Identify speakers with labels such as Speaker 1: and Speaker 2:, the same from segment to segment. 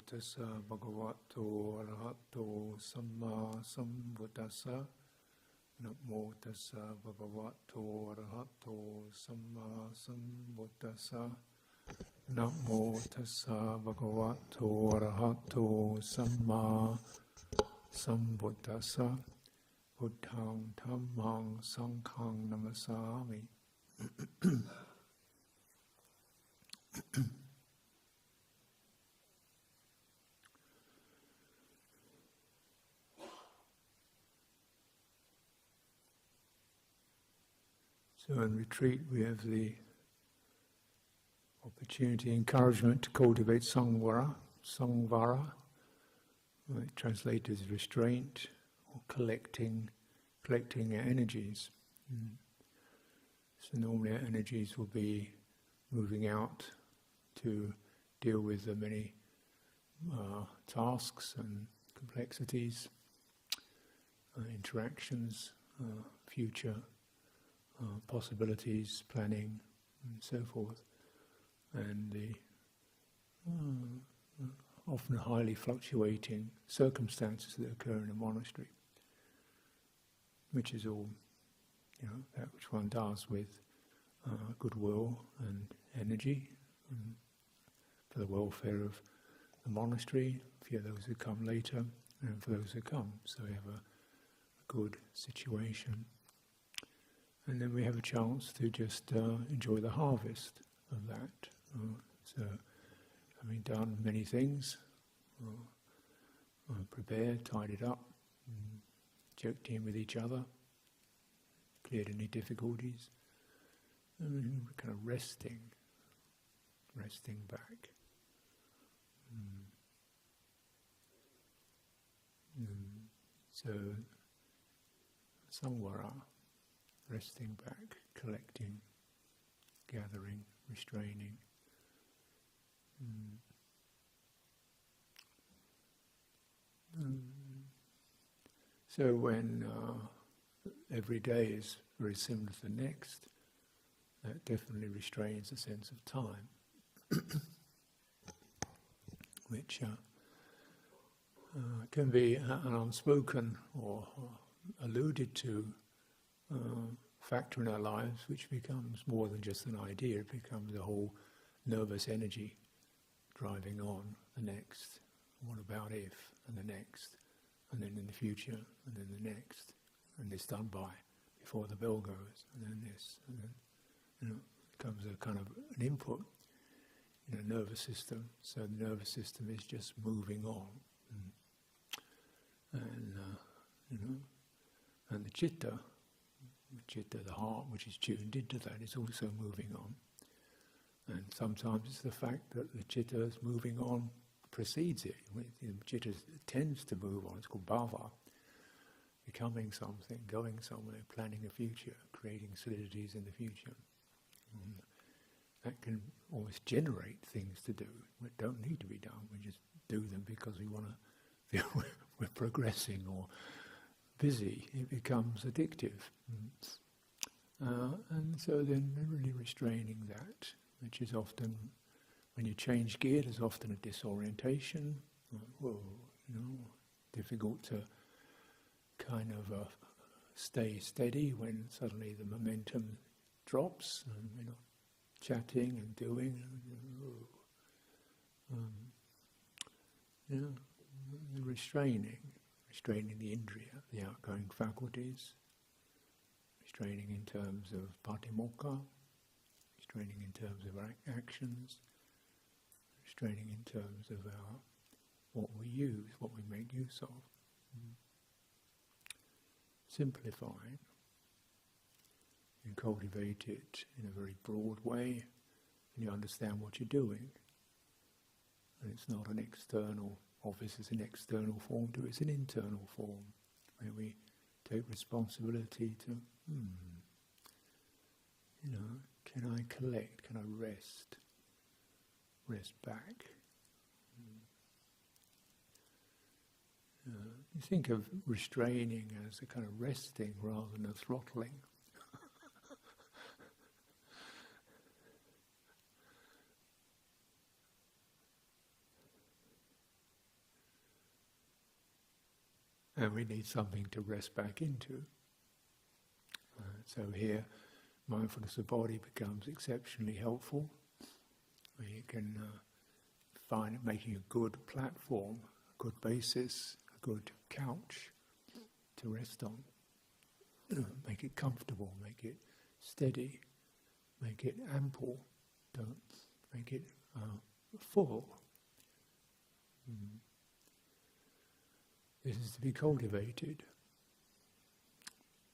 Speaker 1: tassa bhagavato arahato samma sambuddhassa. Namo tassa bhagavato arahato samma sambuddhassa. Namo tassa bhagavato arahato samma sambuddhassa. Buddhang dhammang sanghang namasami. So in retreat we have the opportunity, encouragement to cultivate samvara, translated as restraint or collecting our energies. So normally our energies will be moving out to deal with the many tasks and complexities, interactions, future possibilities, planning, and so forth, and the often highly fluctuating circumstances that occur in a monastery, which is all, that which one does with goodwill and energy for the welfare of the monastery, for those who come later, and for those who come. So we have a good situation. And then we have a chance to just enjoy the harvest of that. So, having done many things, prepared, tidied up, joked in with each other, cleared any difficulties, and we're kind of resting back. So, samvara. Resting back, collecting, gathering, restraining. So when every day is very similar to the next, that definitely restrains a sense of time, which can be an unspoken or alluded to factor in our lives, which becomes more than just an idea. It becomes a whole nervous energy driving on the next. What about if? And the next. And then in the future. And then the next. And this done by before the bell goes. And then this. And then, it becomes a kind of an input in a nervous system. So the nervous system is just moving on. And the citta, the heart, which is tuned into that, is also moving on. And sometimes it's the fact that the citta is moving on precedes it. The citta tends to move on. It's called bhava, becoming something, going somewhere, planning a future, creating solidities in the future. And that can almost generate things to do that don't need to be done. We just do them because we want to. We're progressing or busy. It becomes addictive. And so then really restraining that, which is often, when you change gear, there's often a disorientation. Difficult to kind of stay steady when suddenly the momentum drops and we're not chatting and doing. Restraining the indriya, the outgoing faculties, restraining in terms of patimokkha, restraining in terms of our actions, restraining in terms of what we use, what we make use of. Simplifying. You cultivate it in a very broad way, and you understand what you're doing. And it's not an external, obviously it's an external form to it, it's an internal form, where we take responsibility to, can I collect, can I rest back? You think of restraining as a kind of resting rather than a throttling. and we need something to rest back into. So here, mindfulness of body becomes exceptionally helpful. You can find it making a good platform, a good basis, a good couch to rest on. Make it comfortable, make it steady, make it ample, don't make it full. This is to be cultivated.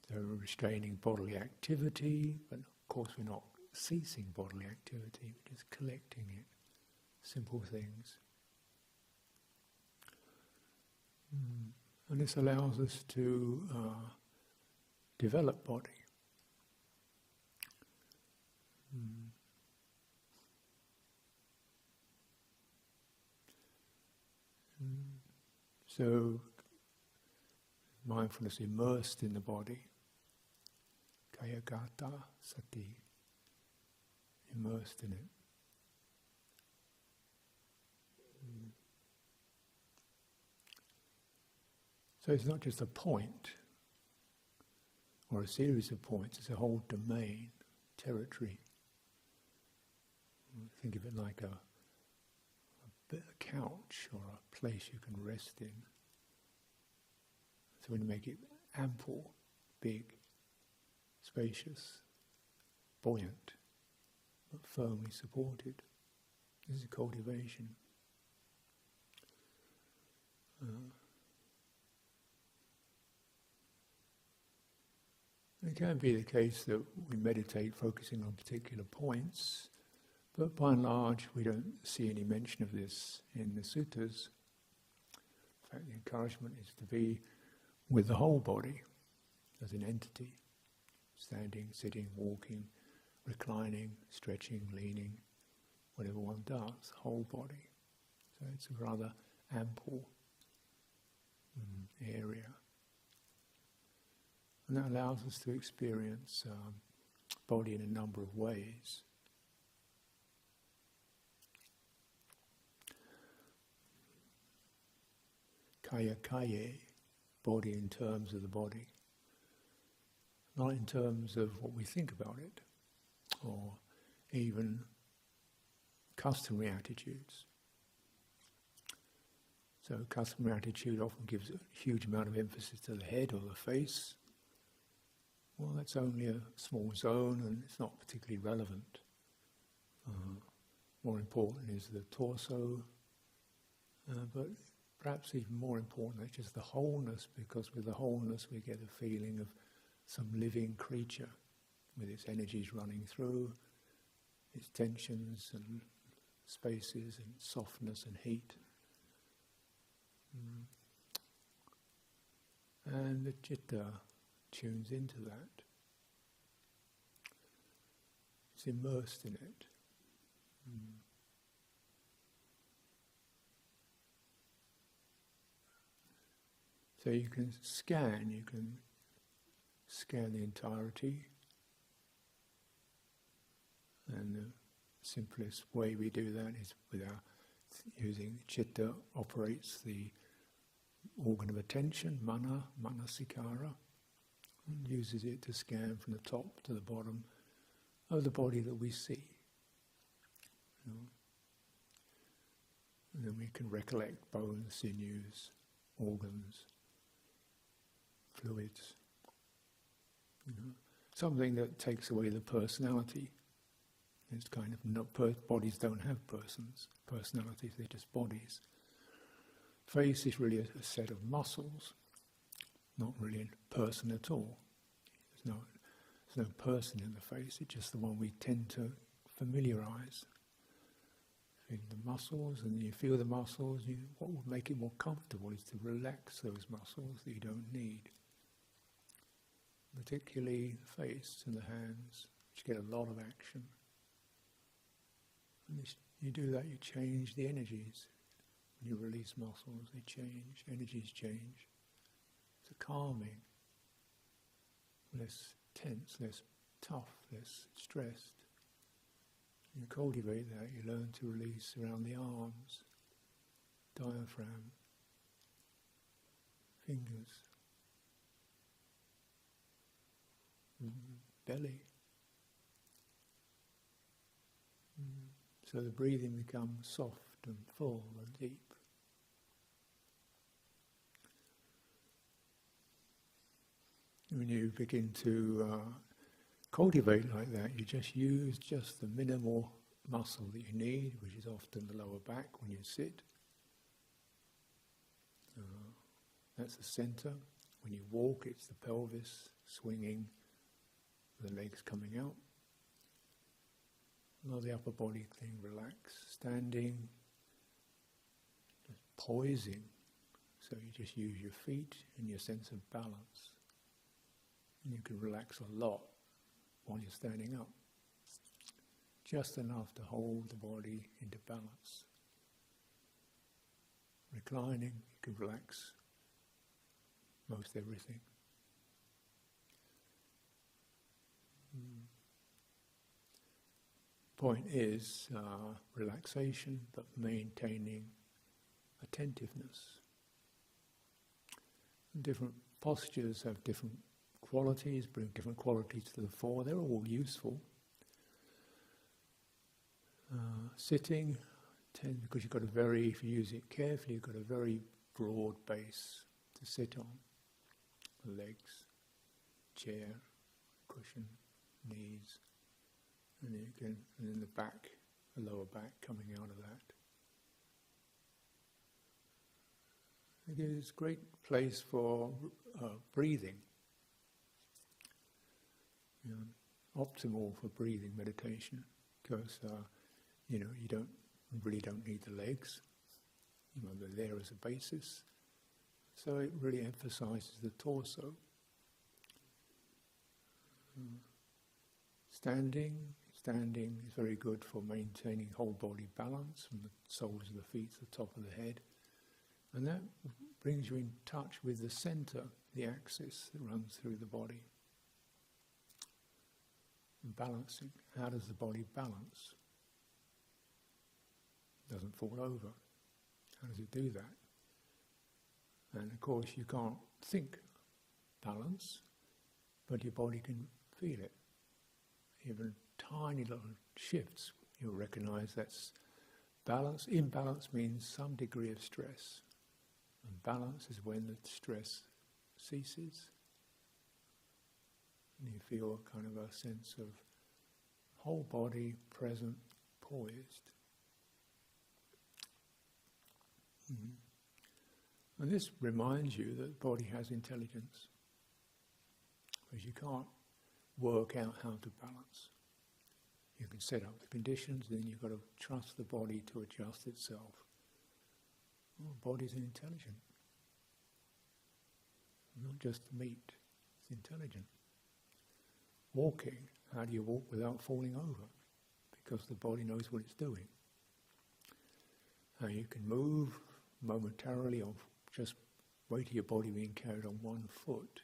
Speaker 1: So restraining bodily activity, but of course we're not ceasing bodily activity, we're just collecting it. Simple things. And this allows us to develop body. So mindfulness immersed in the body. Kayagata sati. Immersed in it. So it's not just a point or a series of points, it's a whole domain, territory. Think of it like a couch or a place you can rest in. So when you make it ample, big, spacious, buoyant, but firmly supported, this is cultivation. It can be the case that we meditate focusing on particular points, but by and large we don't see any mention of this in the suttas. In fact, the encouragement is to be with the whole body as an entity, standing, sitting, walking, reclining, stretching, leaning, whatever one does, whole body. So it's a rather ample area. And that allows us to experience body in a number of ways. Kaya kaye, body in terms of the body, not in terms of what we think about it, or even customary attitudes. So customary attitude often gives a huge amount of emphasis to the head or the face. Well, that's only a small zone and it's not particularly relevant. More important is the torso, but perhaps even more important is just the wholeness, because with the wholeness we get a feeling of some living creature with its energies running through, its tensions and spaces and softness and heat. And the citta tunes into that. It's immersed in it. So you can scan the entirety, and the simplest way we do that is using citta operates the organ of attention, manasikara, and uses it to scan from the top to the bottom of the body that we see. And then we can recollect bones, sinews, organs, fluids. Something that takes away the personality. It's kind of bodies don't have personalities, they're just bodies. Face is really a set of muscles, not really a person at all. There's no person in the face, it's just the one we tend to familiarise. Feel the muscles, and you feel the muscles, what would make it more comfortable is to relax those muscles that you don't need. Particularly the face and the hands, which get a lot of action. And you do that, you change the energies. When you release muscles, they change, energies change. It's a calming, less tense, less tough, less stressed. You cultivate that, you learn to release around the arms, diaphragm. fingers, belly. So the breathing becomes soft and full and deep. When you begin to cultivate like that, you just use just the minimal muscle that you need, which is often the lower back when you sit. That's the center. When you walk, it's the pelvis swinging, the legs coming out. Not the upper body thing, relax. Standing, just poising. So you just use your feet and your sense of balance. And you can relax a lot while you're standing up. Just enough to hold the body into balance. Reclining, you can relax most everything. Point is relaxation, but maintaining attentiveness. Different postures have different qualities, bring different qualities to the fore. They're all useful. Sitting, because you've got if you use it carefully, you've got a very broad base to sit on. Legs, chair, cushion, knees, and then the back, the lower back coming out of that. It gives a great place for breathing. Optimal for breathing meditation, because you really don't need the legs. They're there as a basis. So it really emphasizes the torso. Standing is very good for maintaining whole body balance, from the soles of the feet to the top of the head. And that brings you in touch with the center, the axis that runs through the body. And balancing. How does the body balance? It doesn't fall over. How does it do that? And of course you can't think balance, but your body can feel it. Even tiny little shifts, you'll recognize that's balance. Imbalance means some degree of stress. And balance is when the stress ceases. And you feel kind of a sense of whole body present, poised. And this reminds you that the body has intelligence, because you can't work out how to balance. You can set up the conditions, then you've got to trust the body to adjust itself. Well, the body's intelligent. Not just meat, it's intelligent. Walking, how do you walk without falling over? Because the body knows what it's doing. You can move momentarily, or just weight of your body being carried on one foot,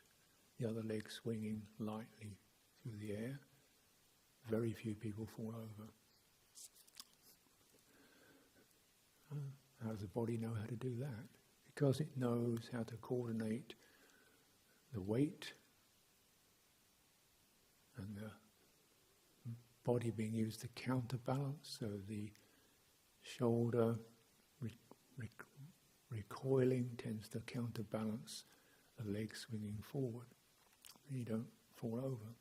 Speaker 1: the other leg swinging lightly through the air. Very few people fall over. How does the body know how to do that? Because it knows how to coordinate the weight and the body being used to counterbalance, so the shoulder recoiling tends to counterbalance the leg swinging forward. You don't fall over.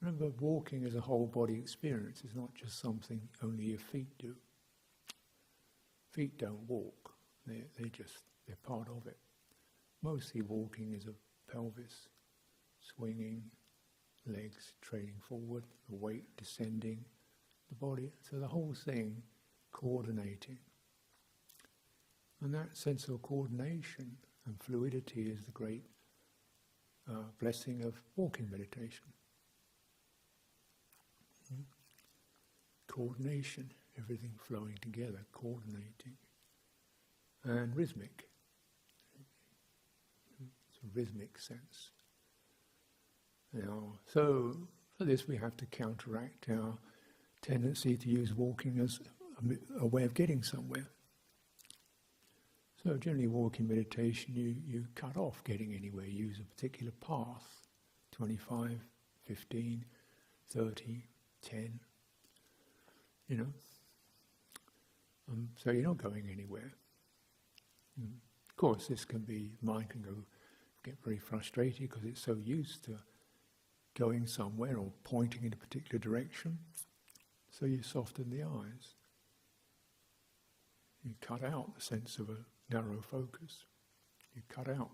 Speaker 1: Remember, walking is a whole body experience. It's not just something only your feet do. Feet don't walk. They're part of it. Mostly walking is a pelvis swinging, legs trailing forward, the weight descending, the body. So the whole thing coordinating. And that sense of coordination and fluidity is the great blessing of walking meditation. Coordination, everything flowing together, coordinating. And rhythmic. It's a rhythmic sense. Now, so for this we have to counteract our tendency to use walking as a way of getting somewhere. So generally walking meditation, you cut off getting anywhere. You use a particular path, 25, 15, 30, 10, you know. So you're not going anywhere. Of course, this can be, mind can get very frustrated because it's so used to going somewhere or pointing in a particular direction. So you soften the eyes. You cut out the sense of a narrow focus. You cut out.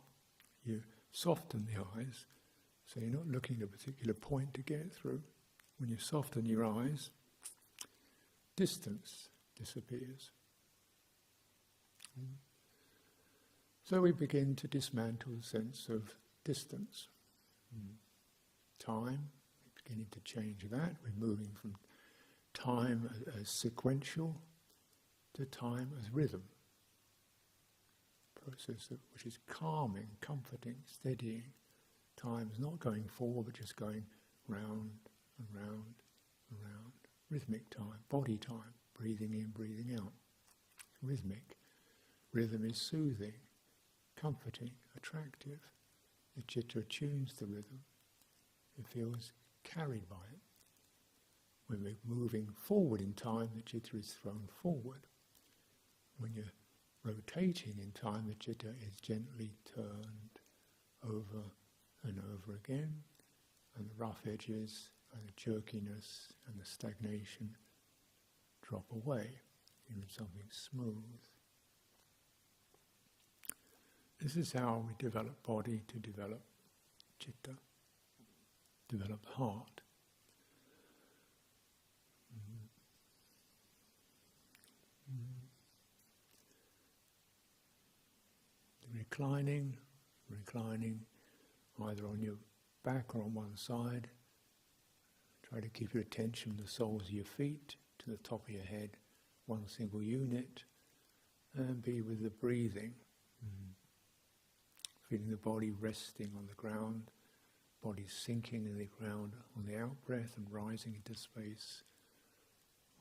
Speaker 1: You soften the eyes, so you're not looking at a particular point to get through. When you soften your eyes, distance disappears. So we begin to dismantle the sense of distance. Time, we're beginning to change that. We're moving from time as sequential to time as rhythm. Process which is calming, comforting, steadying. Time is not going forward, but just going round and round and round. Rhythmic time, body time, breathing in, breathing out. Rhythmic. Rhythm is soothing, comforting, attractive. The citta tunes the rhythm. It feels carried by it. When we're moving forward in time, the citta is thrown forward. When you're rotating in time, the citta is gently turned over and over again, and the rough edges and the jerkiness and the stagnation drop away into something smooth. This is how we develop body to develop citta, develop the heart. Reclining either on your back or on one side. Try to keep your attention from the soles of your feet to the top of your head, one single unit, and be with the breathing. Feeling the body resting on the ground, body sinking in the ground on the out-breath and rising into space,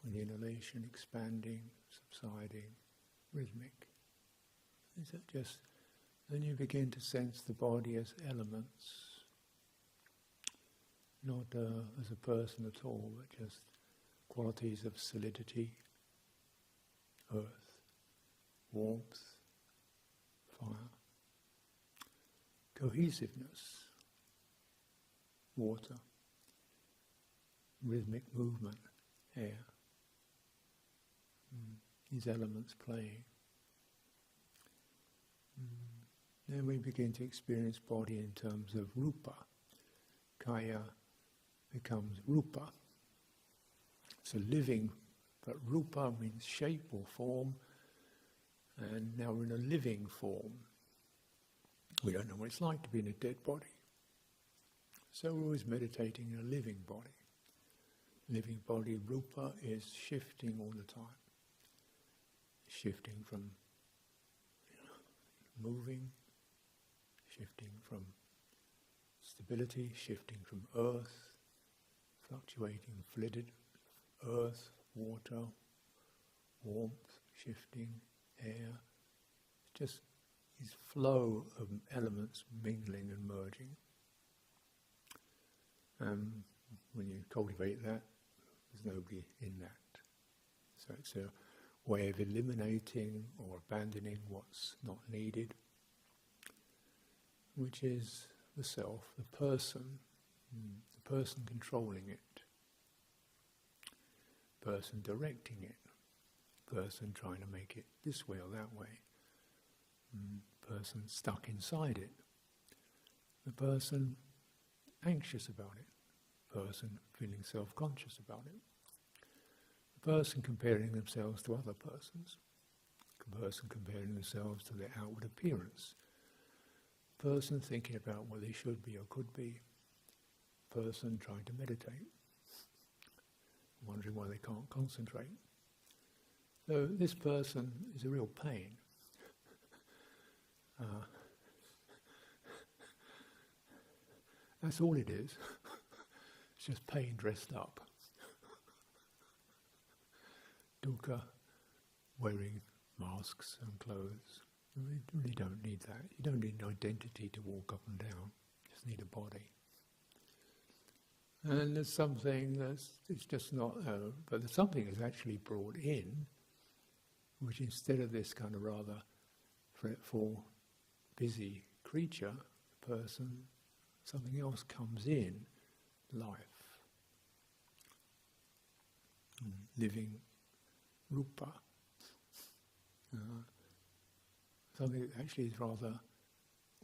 Speaker 1: with the inhalation expanding, subsiding, rhythmic. Is that just... Then you begin to sense the body as elements, not as a person at all, but just qualities of solidity, earth, warmth, fire, cohesiveness, water, rhythmic movement, air. These elements playing. Then we begin to experience body in terms of rupa. Kaya becomes rupa. It's a living, but rupa means shape or form, and now we're in a living form. We don't know what it's like to be in a dead body. So we're always meditating in a living body. Living body, rupa, is shifting all the time. Shifting from moving, shifting from stability, shifting from earth, fluctuating, fluid, earth, water, warmth, shifting, air. It's just this flow of elements mingling and merging. When you cultivate that, there's nobody in that. So it's a way of eliminating or abandoning what's not needed, which is the self, the person controlling it, person directing it, person trying to make it this way or that way, person stuck inside it, the person anxious about it, person feeling self-conscious about it, the person comparing themselves to other persons, the person comparing themselves to their outward appearance, person thinking about what they should be or could be, person trying to meditate, wondering why they can't concentrate. So this person is a real pain. That's all it is. It's just pain dressed up. Dukkha, wearing masks and clothes, You really don't need that. You don't need an identity to walk up and down. You just need a body. And there's something it's just not, but there's something that's actually brought in, which instead of this kind of rather fretful, busy creature, person, something else comes in, life, living rupa. Something that actually is rather,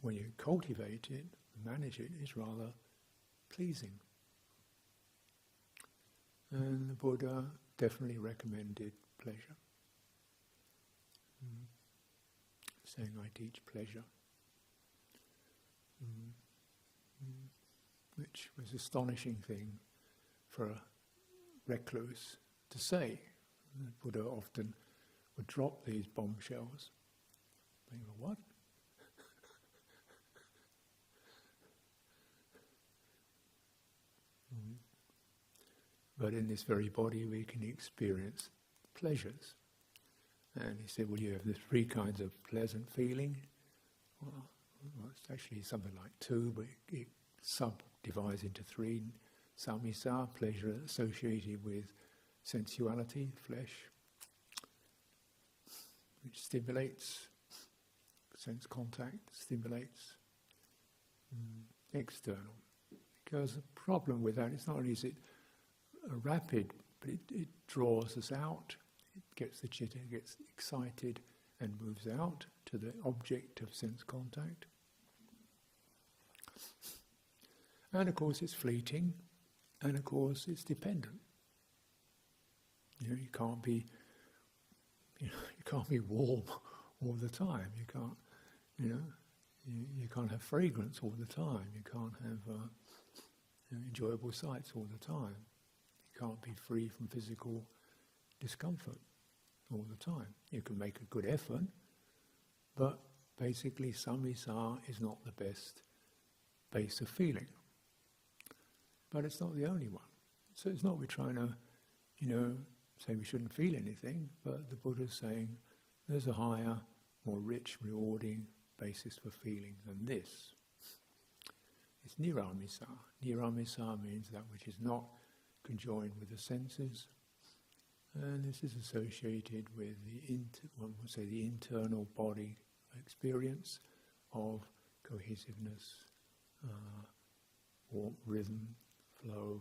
Speaker 1: when you cultivate it, manage it, is rather pleasing. And the Buddha definitely recommended pleasure. Saying, I teach pleasure. Which was an astonishing thing for a recluse to say. The Buddha often would drop these bombshells. Think, what? But in this very body we can experience pleasures. And he said, well, you have the three kinds of pleasant feeling. Well, it's actually something like two, but it subdivides into three. Samisa, pleasure associated with sensuality, flesh, which stimulates, sense contact, stimulates external. Because the problem with that is not only is it rapid, but it draws us out. It gets the chitta, gets excited and moves out to the object of sense contact. And of course it's fleeting, and of course it's dependent. You can't be warm all the time. You can't have fragrance all the time. You can't have enjoyable sights all the time. You can't be free from physical discomfort all the time. You can make a good effort, but basically samvisa is not the best base of feeling. But it's not the only one. So it's not we're trying to, say we shouldn't feel anything, but the Buddha's saying there's a higher, more rich, rewarding basis for feeling than this. It's niramisa. Niramisa means that which is not conjoined with the senses, and this is associated with one would say the internal body experience of cohesiveness, or rhythm, flow,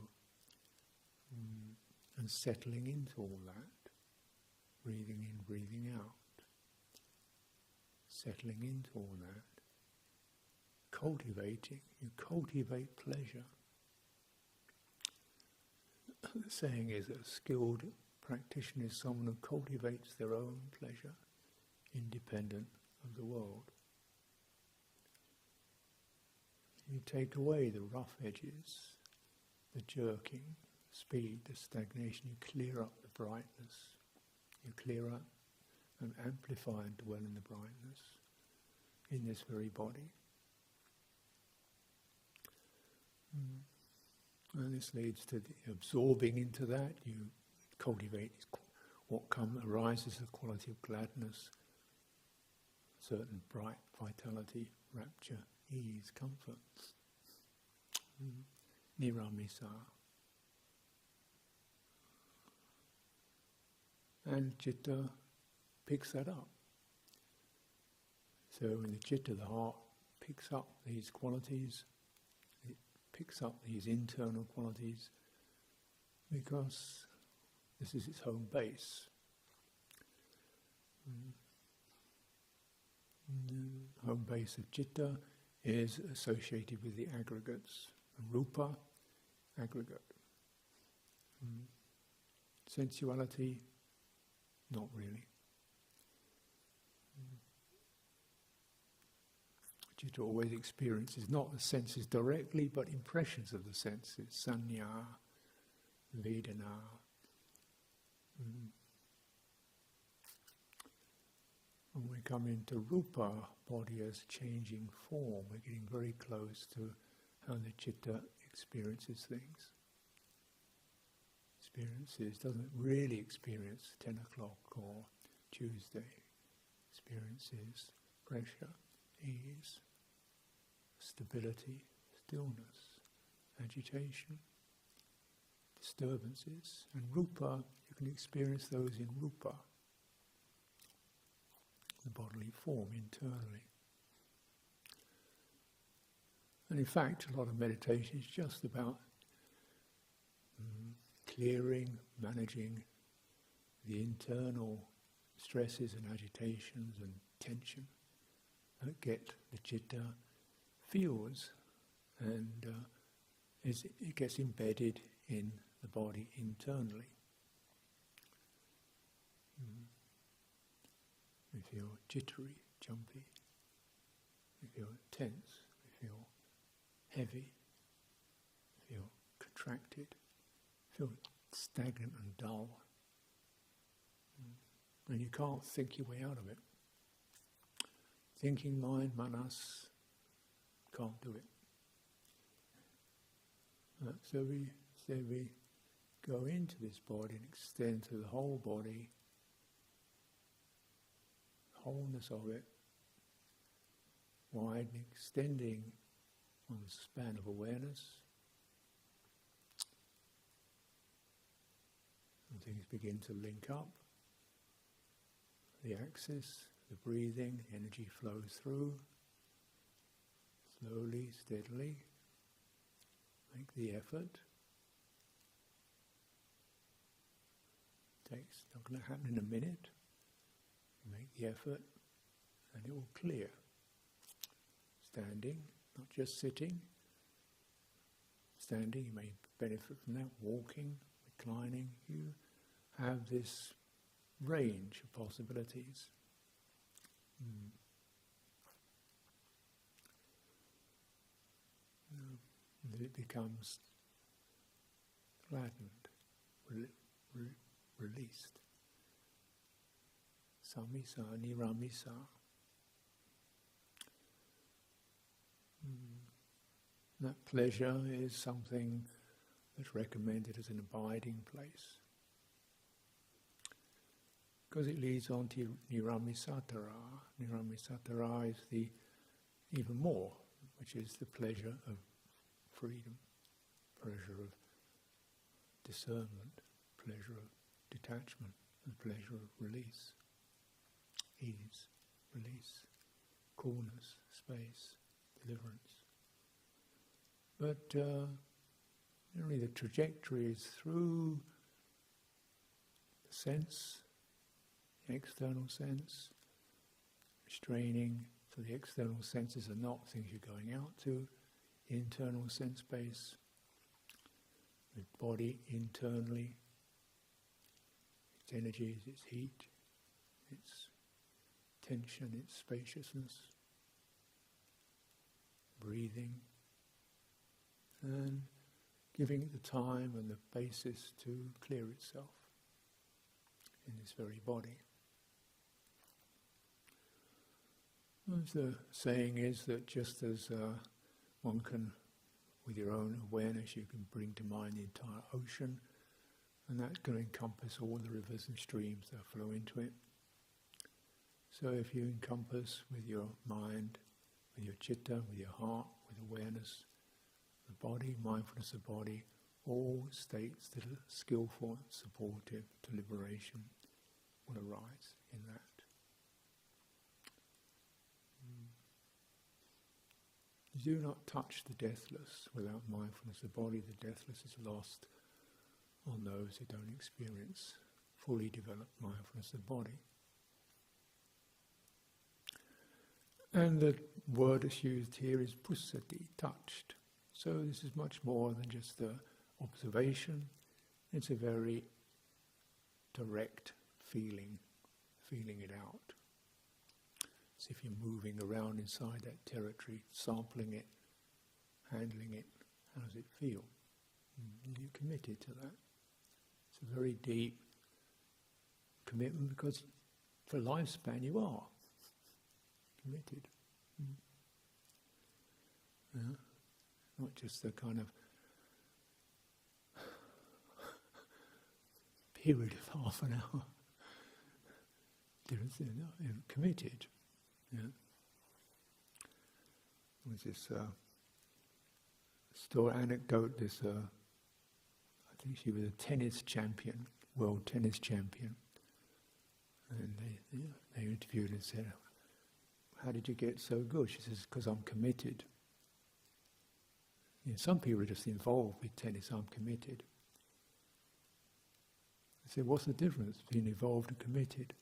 Speaker 1: and settling into all that, breathing in, breathing out, settling into all that, cultivating. You cultivate pleasure. The saying is that a skilled practitioner is someone who cultivates their own pleasure, independent of the world. You take away the rough edges, the jerking, speed, the stagnation. You clear up the brightness. You clear up and amplify and dwell in the brightness in this very body. And this leads to the absorbing into that. You cultivate what arises the quality of gladness, certain bright vitality, rapture, ease, comfort. Niramisa. And citta picks that up. So in the citta, the heart picks up these qualities, it picks up these internal qualities, because this is its home base. The home base of citta is associated with the aggregates. Rupa, aggregate. Sensuality, not really. Citta always experiences not the senses directly, but impressions of the senses. Sanya, Vedana. When we come into rupa, body as changing form, we're getting very close to how the citta experiences things. Doesn't really experience 10 o'clock or Tuesday. Experiences pressure, ease, stability, stillness, agitation, disturbances. And rupa, you can experience those in rupa, the bodily form internally. And in fact, a lot of meditation is just about clearing, managing the internal stresses and agitations and tension that get the citta feels, and it gets embedded in the body internally. We feel jittery, jumpy. We feel tense. We feel heavy. We feel contracted. We feel stagnant and dull. And you can't think your way out of it. Thinking mind, manas, can't do it. So we go into this body and extend to the whole body, wholeness of it, widening, extending on the span of awareness. And things begin to link up. The axis, the breathing, energy flows through, slowly, steadily. Make the effort. It's not going to happen in a minute. You make the effort and it will clear. Standing, not just sitting. Standing, you may benefit from that. Walking, reclining, you have this range of possibilities. And it becomes flattened, released. Samisa, niramisa. That pleasure is something that's recommended as an abiding place, because it leads on to niramisatara. Niramisatara is the even more, which is the pleasure of freedom, pleasure of discernment, pleasure of detachment, and pleasure of release, ease, release, coolness, space, deliverance. But generally the trajectory is through the sense, the external sense, restraining, so the external senses are not things you're going out to, internal sense base, the body internally, its energies, its heat, its tension, its spaciousness, breathing, and giving it the time and the basis to clear itself in this very body. As the saying is that just as one can, with your own awareness, you can bring to mind the entire ocean, and that can encompass all the rivers and streams that flow into it. So if you encompass with your mind, with your citta, with your heart, with awareness, the body, mindfulness of body, all states that are skillful and supportive to liberation will arise in that. You do not touch the deathless without mindfulness of body. The deathless is lost on those who don't experience fully developed mindfulness of body. And the word that's used here is pusati, touched. So this is much more than just the observation. It's a very direct feeling it out. As if you're moving around inside that territory, sampling it, handling it. How does it feel? And you're committed to that. It's a very deep commitment, because for a lifespan you are committed. Yeah? Not just a kind of period of half an hour. Committed. Yeah. was this story, anecdote, this, I think she was a tennis champion, world tennis champion, and they interviewed her and said, how did you get so good? She says, because I'm committed. You know, some people are just involved with tennis, I'm committed. I said, what's the difference between involved and committed?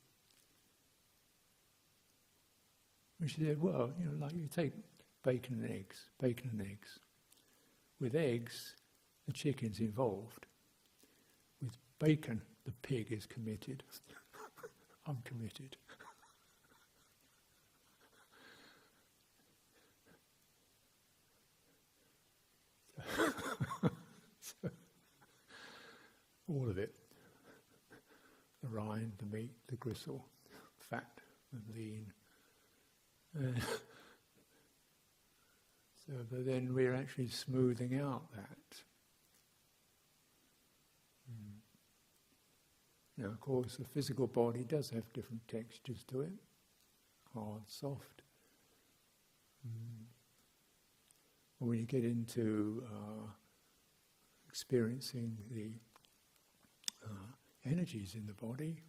Speaker 1: And she said, well, you know, like you take bacon and eggs. With eggs, the chicken's involved. With bacon, the pig is committed. I'm committed. So, all of it. The rind, the meat, the gristle, fat and lean. So, but then we're actually smoothing out that. Now, of course, the physical body does have different textures to it, hard, soft. When you get into experiencing the energies in the body,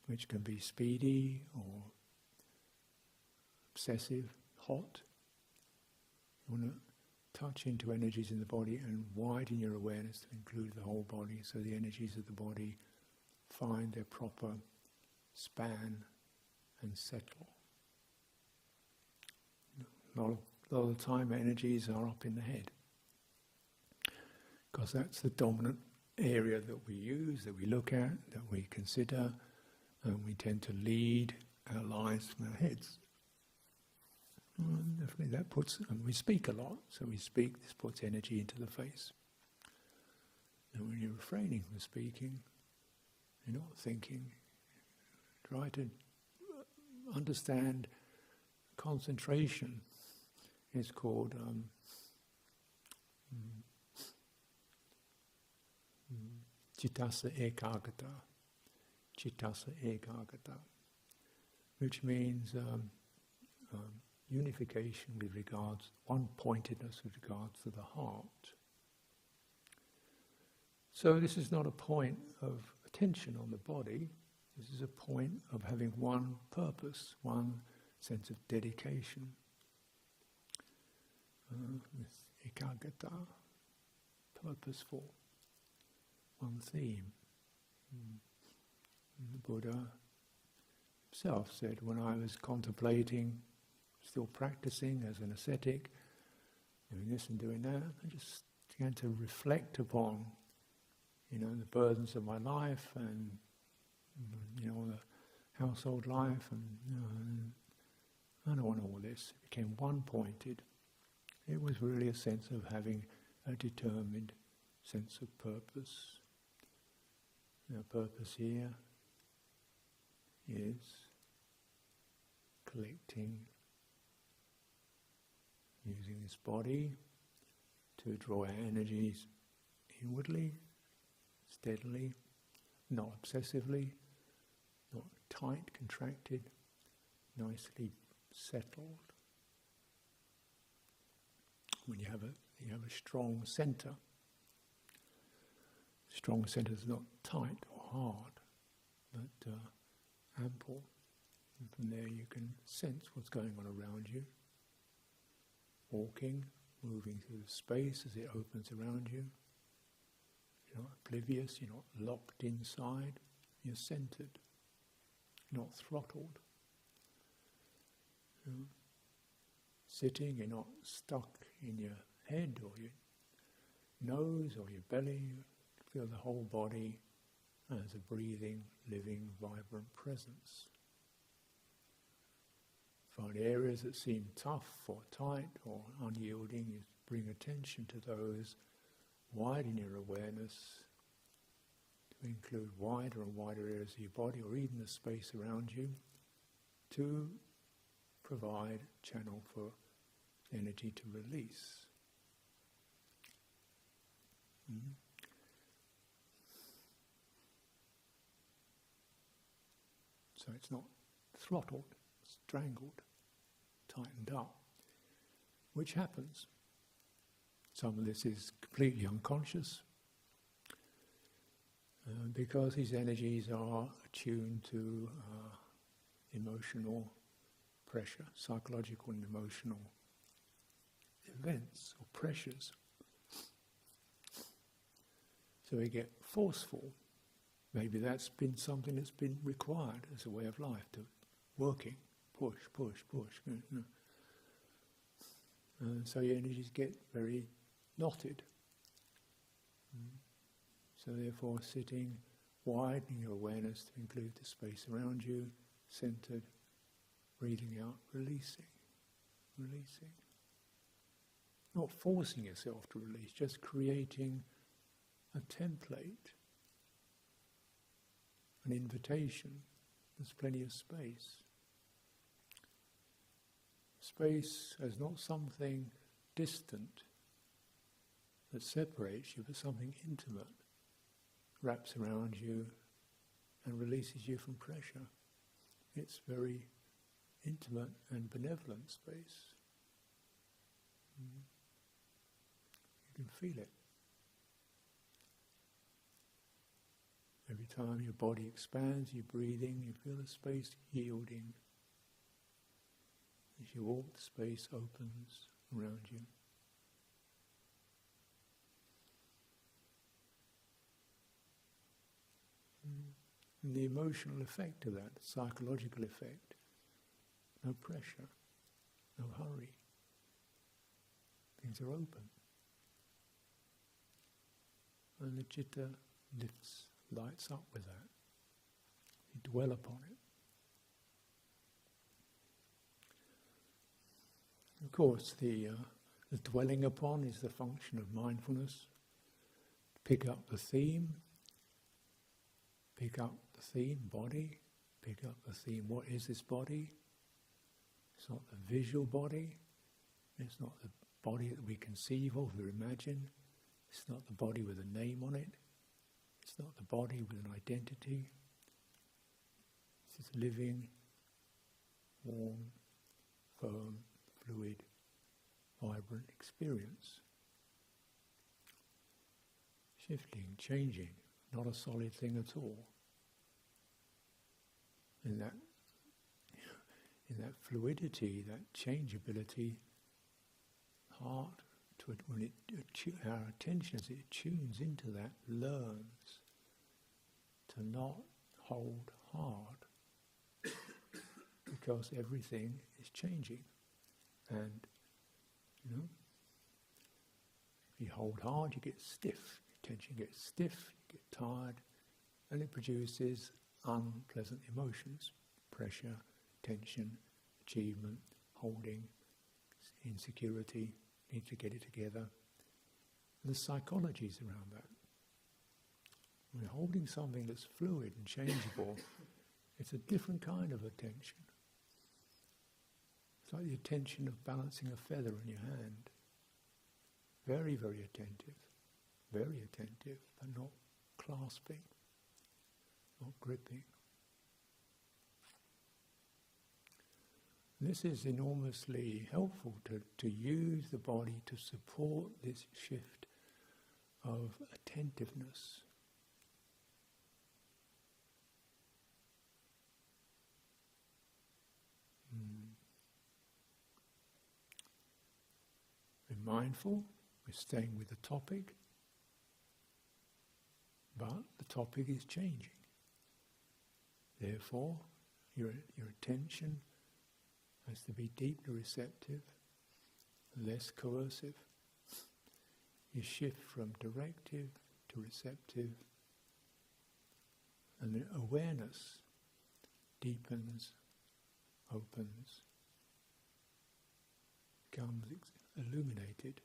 Speaker 1: which can be speedy or obsessive, hot. You want to touch into energies in the body and widen your awareness to include the whole body, so the energies of the body find their proper span and settle. A lot of the time energies are up in the head, because that's the dominant area that we use, that we look at, that we consider, and we tend to lead our lives from our heads. Definitely that puts, and we speak a lot, so we speak, this puts energy into the face. And when you're refraining from speaking, you're not thinking, try to understand concentration. It's called Cittasa Ekagata, which means unification with regards, one-pointedness with regards to the heart. So this is not a point of attention on the body, this is a point of having one purpose, one sense of dedication. Ekagata, purposeful, one theme. The Buddha himself said, when I was contemplating, still practicing as an ascetic, doing this and doing that, I just began to reflect upon, the burdens of my life and, the household life, and I don't want all this. It became one-pointed. It was really a sense of having a determined sense of purpose. Our purpose here is collecting, using this body to draw our energies inwardly, steadily, not obsessively, not tight, contracted, nicely settled. When you have a strong centre. Strong centre is not tight or hard, but ample. And from there you can sense what's going on around you. Walking, moving through the space as it opens around you. You're not oblivious, you're not locked inside, you're centred, not throttled. Sitting, you're not stuck in your head or your nose or your belly. You feel the whole body as a breathing, living, vibrant presence. Find areas that seem tough or tight or unyielding, you bring attention to those, widen your awareness to include wider and wider areas of your body or even the space around you, to provide a channel for energy to release. So it's not throttled, strangled, tightened up, which happens. Some of this is completely unconscious, because these energies are attuned to emotional pressure, psychological and emotional events or pressures. So we get forceful. Maybe that's been something that's been required as a way of life, to working, push. And so your energies get very knotted. So therefore sitting, widening your awareness to include the space around you, centered, breathing out, releasing. Not forcing yourself to release, just creating a template, an invitation. There's plenty of space. Space as not something distant that separates you, but something intimate, wraps around you and releases you from pressure. It's very intimate and benevolent space. You can feel it. Every time your body expands, you're breathing, you feel the space yielding. As you walk, the space opens around you. And the emotional effect of that, the psychological effect, no pressure, no hurry. Things are open. And the citta lifts, lights up with that. You dwell upon it. Of course, the dwelling upon is the function of mindfulness. Pick up the theme, body, pick up the theme, what is this body? It's not the visual body, it's not the body that we conceive of or imagine, it's not the body with a name on it, it's not the body with an identity. It's this living, warm, firm, fluid, vibrant experience. Shifting, changing, not a solid thing at all. In that fluidity, that changeability, heart, our attention as it tunes into that, learns to not hold hard, because everything is changing. And, if you hold hard, you get stiff. Attention gets stiff, you get tired, and it produces unpleasant emotions, pressure, tension, achievement, holding, insecurity, need to get it together. And the psychologies around that. When you're holding something that's fluid and changeable, it's a different kind of attention. It's like the attention of balancing a feather in your hand. Very, very attentive, but not clasping, not gripping. This is enormously helpful to use the body to support this shift of attentiveness. We're mindful, we're staying with the topic, but the topic is changing. Therefore, your attention has to be deeply receptive, less coercive. You shift from directive to receptive, and the awareness deepens, opens, becomes illuminated.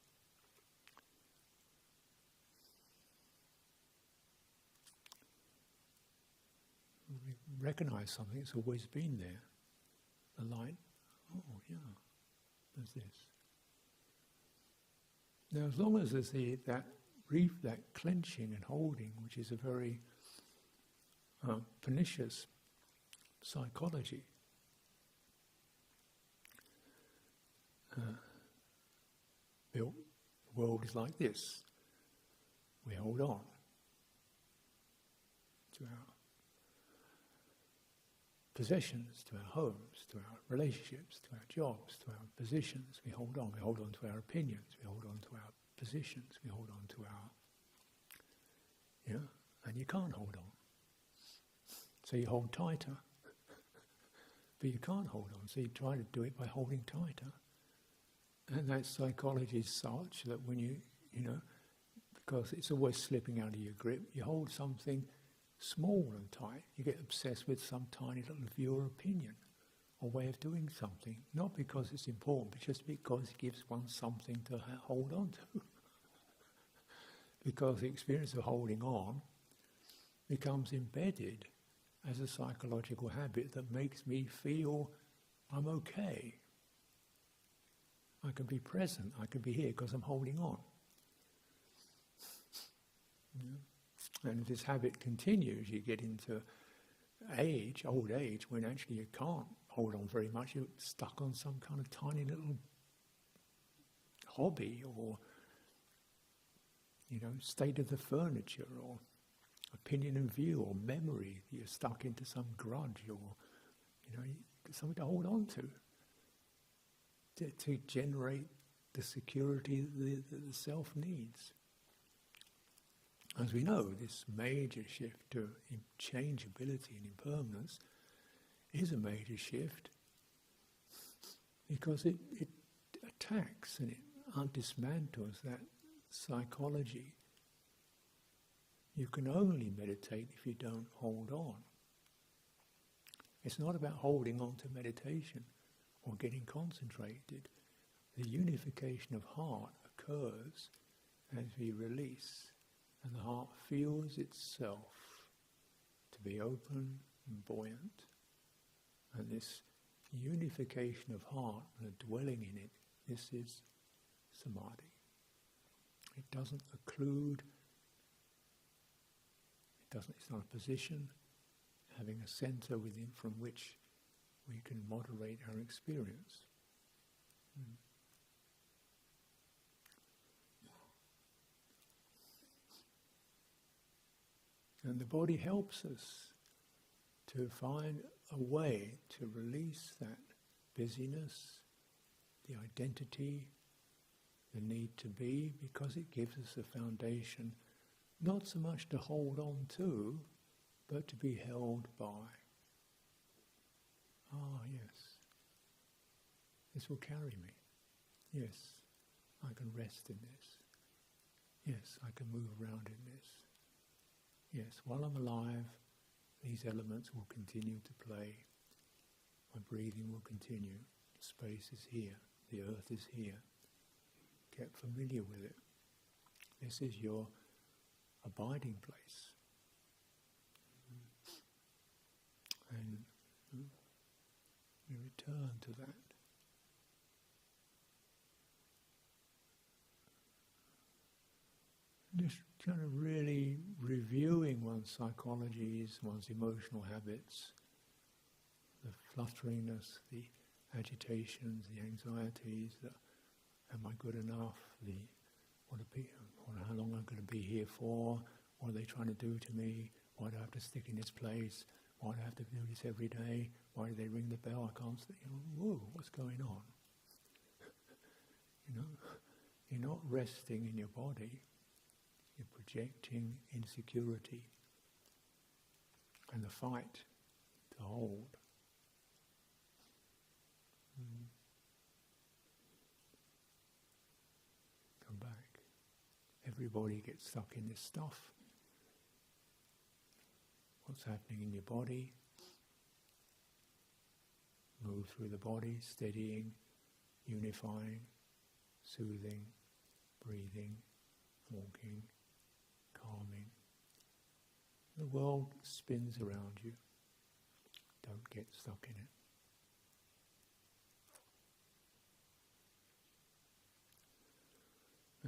Speaker 1: We recognize something that's always been there. The light. Oh, yeah, there's this. Now, as long as there's that clenching and holding, which is a very pernicious psychology, built, the world is like this. We hold on to our possessions, to our homes, to our relationships, to our jobs, to our positions. We hold on to our opinions, we hold on to our positions, we hold on to our, and you can't hold on. So you hold tighter, but you can't hold on, so you try to do it by holding tighter. And that psychology is such that when you because it's always slipping out of your grip, you hold something small and tight, you get obsessed with some tiny little view or opinion or way of doing something, not because it's important, but just because it gives one something to hold on to. Because the experience of holding on becomes embedded as a psychological habit that makes me feel I'm okay. I can be present, I can be here because I'm holding on. And if this habit continues, you get into old age, when actually you can't hold on very much, you're stuck on some kind of tiny little hobby or, state of the furniture or opinion and view or memory. You're stuck into some grudge or, something to hold on to generate the security that the self needs. As we know, this major shift to changeability and impermanence is a major shift because it attacks and it dismantles that psychology. You can only meditate if you don't hold on. It's not about holding on to meditation or getting concentrated. The unification of heart occurs as we release, and the heart feels itself to be open and buoyant. And this unification of heart and the dwelling in it, this is samadhi. It doesn't occlude, it's not a position, having a centre within from which we can moderate our experience. And the body helps us to find a way to release that busyness, the identity, the need to be, because it gives us a foundation not so much to hold on to, but to be held by. Ah, yes, this will carry me. Yes, I can rest in this. Yes, I can move around in this. Yes, while I'm alive, these elements will continue to play. My breathing will continue. Space is here. The earth is here. Get familiar with it. This is your abiding place. And we return to that. Just kind of really reviewing one's psychologies, one's emotional habits, the flutteringness, the agitations, the anxieties, am I good enough, how long I'm going to be here for, what are they trying to do to me, why do I have to stick in this place, why do I have to do this every day, why do they ring the bell, I can't sleep, whoa, what's going on? You're not resting in your body. You're projecting insecurity and the fight to hold. Come back. Everybody gets stuck in this stuff. What's happening in your body? Move through the body, steadying, unifying, soothing, breathing, walking, calming. The world spins around you. Don't get stuck in it.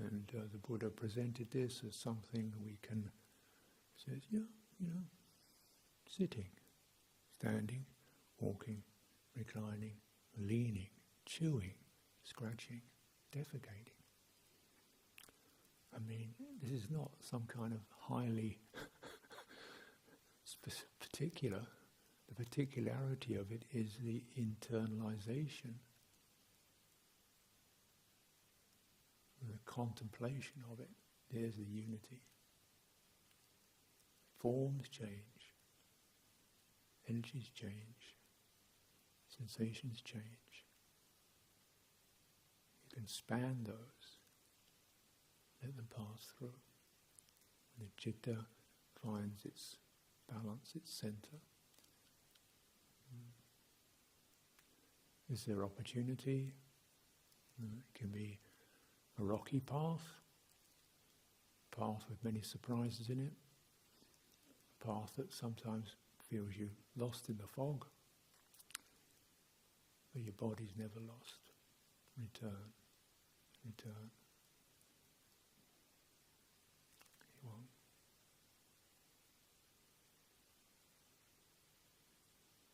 Speaker 1: And the Buddha presented this as something we can, says, sitting, standing, walking, reclining, leaning, chewing, scratching, defecating. I mean, this is not some kind of highly particular. The particularity of it is the internalization, the contemplation of it. There's the unity. Forms change, energies change, sensations change. You can span those, let them pass through. When the citta finds its balance, its center. Is there opportunity? It can be a rocky path with many surprises in it, a path that sometimes feels you lost in the fog, but your body's never lost. Return, return.